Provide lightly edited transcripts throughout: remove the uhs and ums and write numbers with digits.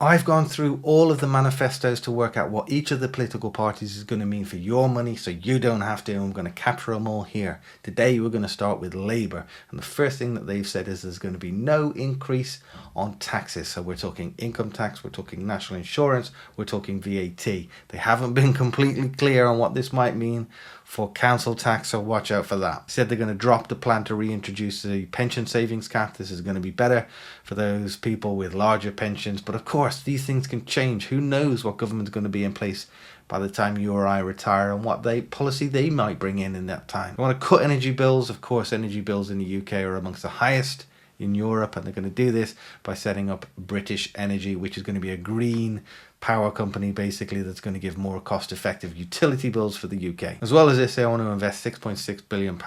I've gone through all of the manifestos to work out what each of the political parties is going to mean for your money, so you don't have to. I'm going to capture them all here. Today we're going to start with Labour, and the first thing that they've said is there's going to be no increase on taxes. So we're talking income tax, we're talking national insurance, we're talking VAT. They haven't been completely clear on what this might mean for council tax, so watch out for that. Said they're going to drop the plan to reintroduce the pension savings cap. This is going to be better for those people with larger pensions, but of course these things can change. Who knows what government's going to be in place by the time you or I retire and what policy they might bring in that time. They want to cut energy bills. Of course, energy bills in the UK are amongst the highest in Europe, and they're going to do this by setting up British Energy, which is going to be a green power company basically that's going to give more cost-effective utility bills for the UK. As well as this, they want to invest £6.6 billion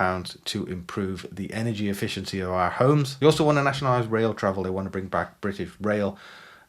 to improve the energy efficiency of our homes. They also want to nationalise rail travel. They want to bring back British rail.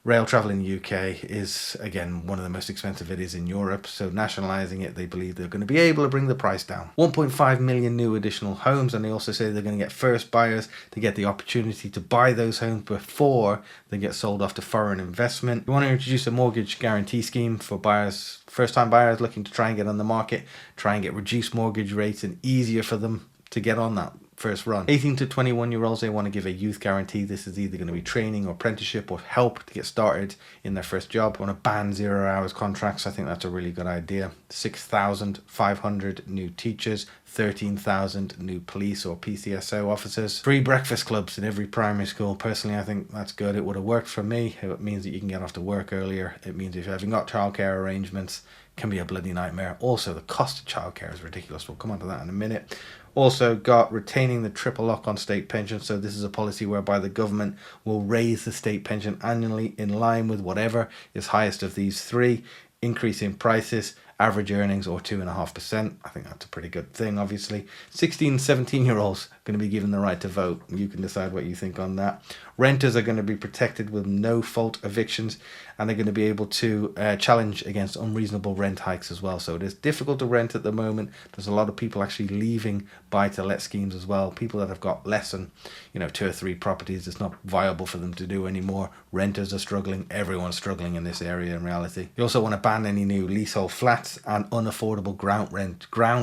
Rail travel in the UK is, again, one of the most expensive it is in Europe, so nationalising it, they believe they're going to be able to bring the price down. 1.5 million new additional homes, and they also say they're going to get first buyers to get the opportunity to buy those homes before they get sold off to foreign investment. We want to introduce a mortgage guarantee scheme for buyers, first-time buyers looking to try and get on the market, try and get reduced mortgage rates and easier for them to get on that first run. 18 to 21 year olds, they want to give a youth guarantee. This is either going to be training or apprenticeship or help to get started in their first job. Want to ban 0 hours contracts. I think that's a really good idea. 6,500 new teachers, 13,000 new police or PCSO officers. Free breakfast clubs in every primary school. Personally, I think that's good. It would have worked for me. It means that you can get off to work earlier. It means if you haven't got childcare arrangements, it can be a bloody nightmare. Also, the cost of childcare is ridiculous. We'll come on to that in a minute. Also got retaining the triple lock on state pensions. So this is a policy whereby the government will raise the state pension annually in line with whatever is highest of these three, increase in prices, average earnings, or 2.5%. I think that's a pretty good thing, obviously. 16, 17-year-olds going to be given the right to vote. You can decide what you think on that. Renters are going to be protected with no-fault evictions, and they're going to be able to challenge against unreasonable rent hikes as well. So it is difficult to rent at the moment. There's a lot of people actually leaving buy-to-let schemes as well. People that have got less than 2 or 3 properties, it's not viable for them to do anymore. Renters are struggling. Everyone's struggling in this area in reality. You also want to ban any new leasehold flats and unaffordable ground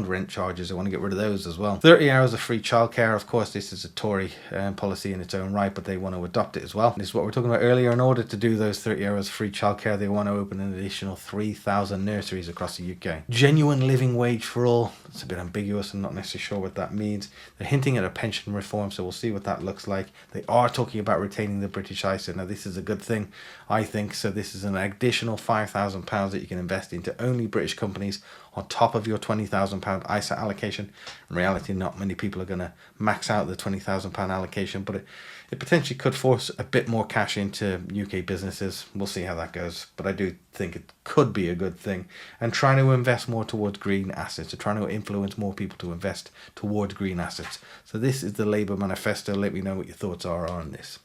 rent charges. They want to get rid of those as well. 30 hours of free childcare. Of course, this is a Tory policy in its own right, but they want to adopt it as well. This is what we were talking about earlier. In order to do those 30 hours of free childcare, they want to open an additional 3,000 nurseries across the UK. Genuine living wage for all. It's a bit ambiguous. I'm not necessarily sure what that means. They're hinting at a pension reform, so we'll see what that looks like. They are talking about retaining the British ISA. Now, this is a good thing, I think. So this is an additional £5,000 that you can invest into only British companies on top of your £20,000 ISA allocation. In reality, not many people are going to max out the £20,000 allocation, but it potentially could force a bit more cash into UK businesses. We'll see how that goes, but I do think it could be a good thing. And trying to invest more towards green assets, or trying to influence more people to invest towards green assets. So this is the Labour manifesto. Let me know what your thoughts are on this.